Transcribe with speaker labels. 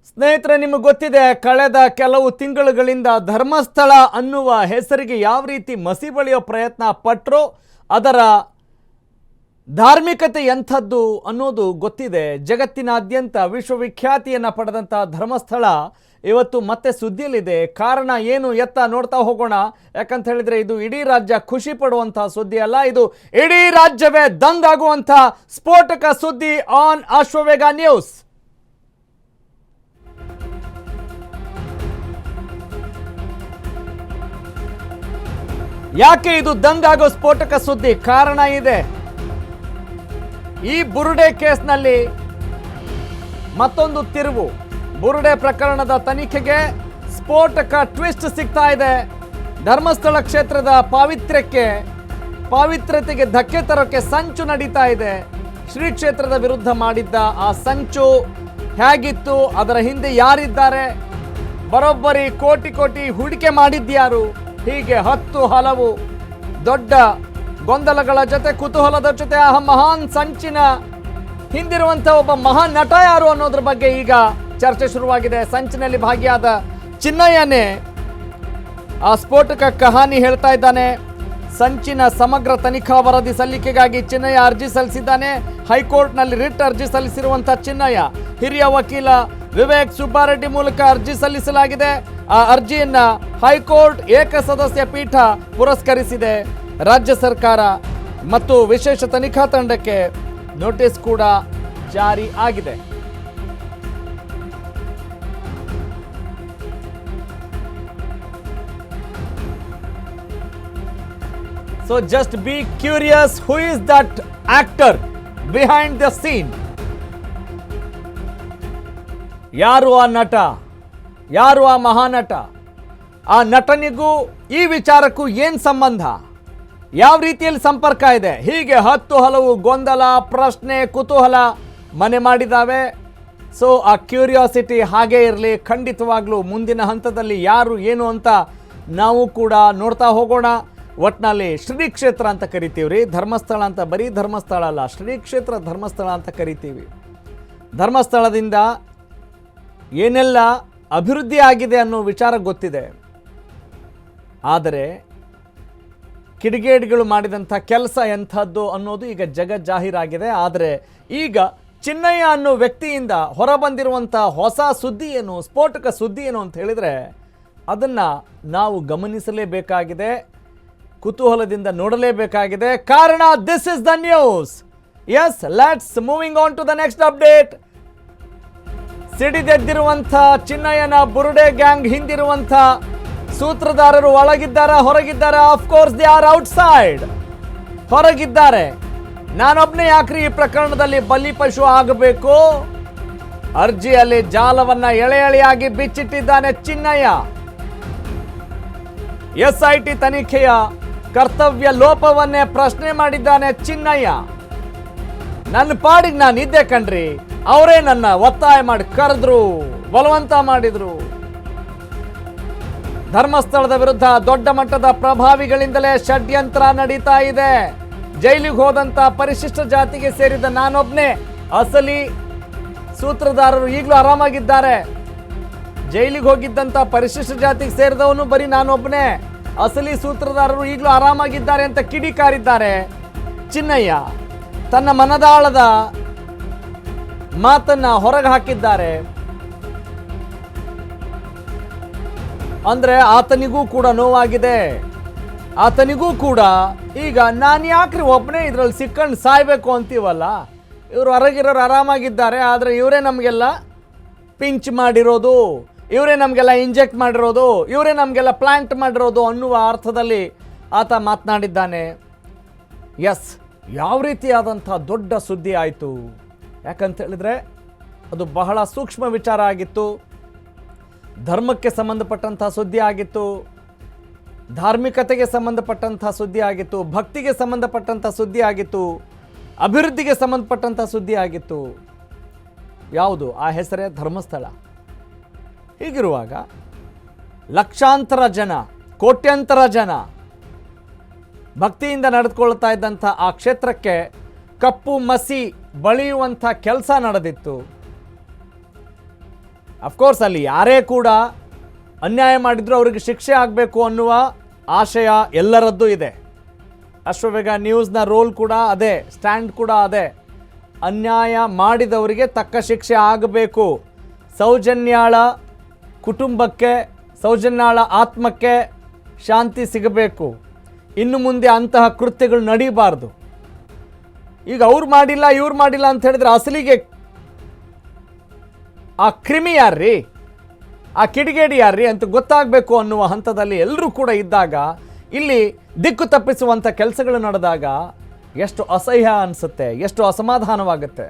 Speaker 1: ಸ್ನೇಹಿತರೆ, ನಿಮಗೆ ಗೊತ್ತಿದೆ ಕಳೆದ ಕೆಲವು ತಿಂಗಳುಗಳಿಂದ ಧರ್ಮಸ್ಥಳ ಅನ್ನುವ ಹೆಸರಿಗೆ ಯಾವ ರೀತಿ ಮಸಿ ಬಳಿಯೋ ಪ್ರಯತ್ನ ಪಟ್ಟರು, ಅದರ ಧಾರ್ಮಿಕತೆ ಎಂಥದ್ದು ಅನ್ನೋದು ಗೊತ್ತಿದೆ. ಜಗತ್ತಿನಾದ್ಯಂತ ವಿಶ್ವವಿಖ್ಯಾತಿಯನ್ನು ಪಡೆದಂಥ ಧರ್ಮಸ್ಥಳ ಇವತ್ತು ಮತ್ತೆ ಸುದ್ದಿಯಲ್ಲಿದೆ. ಕಾರಣ ಏನು ಎತ್ತ ನೋಡ್ತಾ ಹೋಗೋಣ. ಯಾಕಂತ ಹೇಳಿದ್ರೆ ಇದು ಇಡೀ ರಾಜ್ಯ ಖುಷಿ ಪಡುವಂಥ ಸುದ್ದಿ ಅಲ್ಲ, ಇದು ಇಡೀ ರಾಜ್ಯವೇ ದಂಗಾಗುವಂಥ ಸ್ಫೋಟಕ ಸುದ್ದಿ ಆನ್ ಅಶ್ವವೇಗ ನ್ಯೂಸ್. ಯಾಕೆ ಇದು ದಂಗಾಗೋ ಸ್ಫೋಟಕ ಸುದ್ದಿ? ಕಾರಣ ಇದೆ. ಈ ಬುರುಡೆ ಕೇಸ್ನಲ್ಲಿ ಮತ್ತೊಂದು ತಿರುವು. ಬುರುಡೆ ಪ್ರಕರಣದ ತನಿಖೆಗೆ ಸ್ಫೋಟಕ ಟ್ವಿಸ್ಟ್ ಸಿಗ್ತಾ ಇದೆ. ಧರ್ಮಸ್ಥಳ ಕ್ಷೇತ್ರದ ಪಾವಿತ್ರ್ಯತೆಗೆ ಧಕ್ಕೆ ತರೋಕೆ ಸಂಚು ನಡೀತಾ ಇದೆ. ಶ್ರೀ ಕ್ಷೇತ್ರದ ವಿರುದ್ಧ ಮಾಡಿದ್ದ ಆ ಸಂಚು ಹೇಗಿತ್ತು, ಅದರ ಹಿಂದೆ ಯಾರಿದ್ದಾರೆ, ಬರೋಬ್ಬರಿ ಕೋಟಿ ಹೂಡಿಕೆ ಮಾಡಿದ್ಯಾರು, ಹೀಗೆ 10 ಹಲವು ದೊಡ್ಡ ಗೊಂದಲಗಳ ಜೊತೆ ಕುತೂಹಲದ ಜೊತೆ ಆ ಮಹಾನ್ ಸಂಚಿನ ಹಿಂದಿರುವಂಥ ಒಬ್ಬ ಮಹಾನ್ ನಟ ಯಾರು ಅನ್ನೋದ್ರ ಬಗ್ಗೆ ಈಗ ಚರ್ಚೆ ಶುರುವಾಗಿದೆ. ಸಂಚಿನಲ್ಲಿ ಭಾಗಿಯಾದ ಚಿನ್ನಯ್ಯನೇ ಆ ಸ್ಫೋಟಕ ಕಹಾನಿ ಹೇಳ್ತಾ ಇದ್ದಾನೆ. ಸಂಚಿನ ಸಮಗ್ರ ತನಿಖಾ ವರದಿ ಸಲ್ಲಿಕೆಗಾಗಿ ಚಿನ್ನಯ್ಯ ಅರ್ಜಿ ಸಲ್ಲಿಸಿದ್ದಾನೆ. ಹೈಕೋರ್ಟ್ನಲ್ಲಿ ರಿಟ್ ಅರ್ಜಿ ಸಲ್ಲಿಸಿರುವಂಥ ಚಿನ್ನಯ್ಯ ಹಿರಿಯ ವಕೀಲ ವಿವೇಕ್ ಸುಬ್ಬಾರೆಡ್ಡಿ ಮೂಲಕ ಅರ್ಜಿ ಸಲ್ಲಿಸಲಾಗಿದೆ. ಆ ಅರ್ಜಿಯನ್ನ ಹೈಕೋರ್ಟ್ ಏಕಸದಸ್ಯ ಪೀಠ ಪುರಸ್ಕರಿಸಿದೆ. ರಾಜ್ಯ ಸರ್ಕಾರ ಮತ್ತು ವಿಶೇಷ ತನಿಖಾ ತಂಡಕ್ಕೆ ನೋಟಿಸ್ ಕೂಡ ಜಾರಿ ಆಗಿದೆ. So just be curious, who is that actor behind the scene? ಯಾರು ಆ ನಟ, ಯಾರು ಆ ಮಹಾನಟ? ಆ ನಟನಿಗೂ ಈ ವಿಚಾರಕ್ಕೂ ಏನು ಸಂಬಂಧ, ಯಾವ ರೀತಿಯಲ್ಲಿ ಸಂಪರ್ಕ ಇದೆ? ಹೀಗೆ 10 ಹಲವು ಗೊಂದಲ, ಪ್ರಶ್ನೆ, ಕುತೂಹಲ ಮನೆ ಮಾಡಿದ್ದಾವೆ. ಸೊ ಆ ಕ್ಯೂರಿಯಾಸಿಟಿ ಹಾಗೇ ಇರಲಿ. ಖಂಡಿತವಾಗ್ಲೂ ಮುಂದಿನ ಹಂತದಲ್ಲಿ ಯಾರು ಏನು ಅಂತ ನಾವು ಕೂಡ ನೋಡ್ತಾ ಹೋಗೋಣ. ಒಟ್ಟಿನಲ್ಲಿ ಶ್ರೀ ಕ್ಷೇತ್ರ ಅಂತ ಕರಿತೀವಿ ರೀ, ಧರ್ಮಸ್ಥಳ ಅಂತ ಬರೀ ಧರ್ಮಸ್ಥಳ ಅಲ್ಲ, ಶ್ರೀ ಕ್ಷೇತ್ರ ಧರ್ಮಸ್ಥಳ ಅಂತ ಕರಿತೀವಿ. ಧರ್ಮಸ್ಥಳದಿಂದ ಏನೆಲ್ಲ ಅಭಿವೃದ್ಧಿ ಆಗಿದೆ ಅನ್ನೋ ವಿಚಾರ ಗೊತ್ತಿದೆ. ಆದರೆ ಕಿಡಿಗೇಡಿಗಳು ಮಾಡಿದಂಥ ಕೆಲಸ ಎಂಥದ್ದು ಅನ್ನೋದು ಈಗ ಜಗಜ್ಜಾಹೀರಾಗಿದೆ. ಆದರೆ ಈಗ ಚಿನ್ನಯ್ಯ ಅನ್ನೋ ವ್ಯಕ್ತಿಯಿಂದ ಹೊರಬಂದಿರುವಂಥ ಹೊಸ ಸುದ್ದಿ ಏನು, ಸ್ಫೋಟಕ ಸುದ್ದಿ ಏನು ಅಂತ ಹೇಳಿದರೆ ಅದನ್ನು ನಾವು ಗಮನಿಸಲೇಬೇಕಾಗಿದೆ, ಕುತೂಹಲದಿಂದ ನೋಡಲೇಬೇಕಾಗಿದೆ. ಕಾರಣ this is the news. Yes, let's moving on to the next update. ಸಿಡಿದೆದ್ದಿರುವಂಥ ಚಿನ್ನಯ್ಯನ ಬುರುಡೆ ಗ್ಯಾಂಗ್ ಹಿಂದಿರುವಂಥ ಸೂತ್ರಧಾರರು ಒಳಗಿದ್ದಾರೆ, ಹೊರಗಿದ್ದಾರೆ? ಆಫ್ಕೋರ್ಸ್ ದೇ ಆರ್ ಔಟ್ಸೈಡ್, ಹೊರಗಿದ್ದಾರೆ. ನಾನೊಬ್ಬನೇ ಯಾಕ್ರಿ ಈ ಪ್ರಕರಣದಲ್ಲಿ ಬಲಿಪಶು ಆಗಬೇಕು? ಅರ್ಜಿಯಲ್ಲಿ ಜಾಲವನ್ನ ಎಳೆಯಾಗಿ ಬಿಚ್ಚಿಟ್ಟಿದ್ದಾನೆ ಚಿನ್ನಯ್ಯ. SIT ತನಿಖೆಯ ಕರ್ತವ್ಯ ಲೋಪವನ್ನೇ ಪ್ರಶ್ನೆ ಮಾಡಿದ್ದಾನೆ ಚಿನ್ನಯ್ಯ. ನನ್ನ ಪಾಡಿಗೆ ನಾನು ಇದ್ದೆ ಕಣ್ರಿ, ಅವರೇ ನನ್ನ ಒತ್ತಾಯ ಮಾಡಿ ಕರೆದ್ರು, ಬಲವಂತ ಮಾಡಿದ್ರು. ಧರ್ಮಸ್ಥಳದ ವಿರುದ್ಧ ದೊಡ್ಡ ಮಟ್ಟದ ಪ್ರಭಾವಿಗಳಿಂದಲೇ ಷಡ್ಯಂತ್ರ ನಡೀತಾ ಇದೆ. ಜೈಲಿಗೆ ಹೋದಂತ ಪರಿಶಿಷ್ಟ ಜಾತಿಗೆ ಸೇರಿದ ನಾನೊಬ್ನೇ ಅಸಲಿ ಸೂತ್ರಧಾರರು ಈಗಲೂ ಆರಾಮಾಗಿದ್ದಾರೆ. ಜೈಲಿಗೆ ಹೋಗಿದ್ದಂತ ಪರಿಶಿಷ್ಟ ಜಾತಿಗೆ ಸೇರಿದವನು ಬರೀ ನಾನೊಬ್ಬನೇ, ಅಸಲಿ ಸೂತ್ರಧಾರರು ಈಗಲೂ ಆರಾಮಾಗಿದ್ದಾರೆ ಅಂತ ಕಿಡಿಕಾರಿದ್ದಾರೆ ಚಿನ್ನಯ್ಯ. ತನ್ನ ಮನದಾಳದ ಮಾತನ್ನ ಹೊರಗೆ ಹಾಕಿದ್ದಾರೆ. ಅಂದ್ರೆ ಆತನಿಗೂ ಕೂಡ ನೋವಾಗಿದೆ. ಆತನಿಗೂ ಕೂಡ ಈಗ ನಾನು ಯಾಕ್ರಿ ಒಬ್ಬನೇ ಇದ್ರಲ್ಲಿ ಸಿಕ್ಕಂಡು ಸಾಯ್ಬೇಕು ಅಂತೀವಲ್ಲ, ಇವರು ಹೊರಗಿರೋರು ಆರಾಮಾಗಿದ್ದಾರೆ, ಆದರೆ ಇವರೇ ನಮಗೆಲ್ಲ ಪಿಂಚ್ ಮಾಡಿರೋದು, ಇವರೇ ನಮಗೆಲ್ಲ ಇಂಜೆಕ್ಟ್ ಮಾಡಿರೋದು, ಇವರೇ ನಮಗೆಲ್ಲ ಪ್ಲಾಂಟ್ ಮಾಡಿರೋದು ಅನ್ನುವ ಅರ್ಥದಲ್ಲಿ ಆತ ಮಾತನಾಡಿದ್ದಾನೆ. ಎಸ್, ಯಾವ ರೀತಿಯಾದಂಥ ದೊಡ್ಡ ಸುದ್ದಿ ಆಯಿತು ಯಾಕಂತ ಹೇಳಿದ್ರೆ ಅದು ಬಹಳ ಸೂಕ್ಷ್ಮ ವಿಚಾರ ಆಗಿತ್ತು. ಧರ್ಮಕ್ಕೆ ಸಂಬಂಧಪಟ್ಟಂಥ ಸುದ್ದಿ ಆಗಿತ್ತು, ಧಾರ್ಮಿಕತೆಗೆ ಸಂಬಂಧಪಟ್ಟಂಥ ಸುದ್ದಿ ಆಗಿತ್ತು, ಭಕ್ತಿಗೆ ಸಂಬಂಧಪಟ್ಟಂಥ ಸುದ್ದಿ ಆಗಿತ್ತು, ಅಭಿವೃದ್ಧಿಗೆ ಸಂಬಂಧಪಟ್ಟಂಥ ಸುದ್ದಿ ಆಗಿತ್ತು. ಯಾವುದು? ಆ ಹೆಸರೇ ಧರ್ಮಸ್ಥಳ. ಹೀಗಿರುವಾಗ ಲಕ್ಷಾಂತರ ಜನ, ಕೋಟ್ಯಂತರ ಜನ ಭಕ್ತಿಯಿಂದ ನಡೆದುಕೊಳ್ತಾ ಇದ್ದಂಥ ಆ ಕ್ಷೇತ್ರಕ್ಕೆ ಕಪ್ಪು ಮಸಿ ಬಳಿಯುವಂಥ ಕೆಲಸ ನಡೆದಿತ್ತು. ಅಫ್ಕೋರ್ಸ್ ಅಲ್ಲಿ ಯಾರೇ ಕೂಡ ಅನ್ಯಾಯ ಮಾಡಿದ್ರು ಅವರಿಗೆ ಶಿಕ್ಷೆ ಆಗಬೇಕು ಅನ್ನುವ ಆಶಯ ಎಲ್ಲರದ್ದು ಇದೆ. ಅಶ್ವವೇಗ ನ್ಯೂಸ್ನ ರೋಲ್ ಕೂಡ ಅದೇ, ಸ್ಟ್ಯಾಂಡ್ ಕೂಡ ಅದೇ. ಅನ್ಯಾಯ ಮಾಡಿದವರಿಗೆ ತಕ್ಕ ಶಿಕ್ಷೆ ಆಗಬೇಕು. ಸೌಜನ್ಯಾಳ ಕುಟುಂಬಕ್ಕೆ, ಸೌಜನ್ಯಾಳ ಆತ್ಮಕ್ಕೆ ಶಾಂತಿ ಸಿಗಬೇಕು. ಇನ್ನು ಮುಂದೆ ಅಂತಹ ಕೃತ್ಯಗಳು ನಡೀಬಾರ್ದು. ಈಗ ಅವ್ರು ಮಾಡಿಲ್ಲ ಇವ್ರು ಮಾಡಿಲ್ಲ ಅಂತ ಹೇಳಿದ್ರೆ ಅಸಲಿಗೆ ಆ ಕ್ರಿಮಿ ಯಾರ್ರೀ, ಆ ಕಿಡಿಗೇಡಿ ಯಾರ್ರೀ ಅಂತ ಗೊತ್ತಾಗಬೇಕು ಅನ್ನುವ ಹಂತದಲ್ಲಿ ಎಲ್ಲರೂ ಕೂಡ ಇದ್ದಾಗ ಇಲ್ಲಿ ದಿಕ್ಕು ತಪ್ಪಿಸುವಂಥ ಕೆಲಸಗಳು ನಡೆದಾಗ ಎಷ್ಟು ಅಸಹ್ಯ ಅನಿಸುತ್ತೆ, ಎಷ್ಟು ಅಸಮಾಧಾನವಾಗುತ್ತೆ.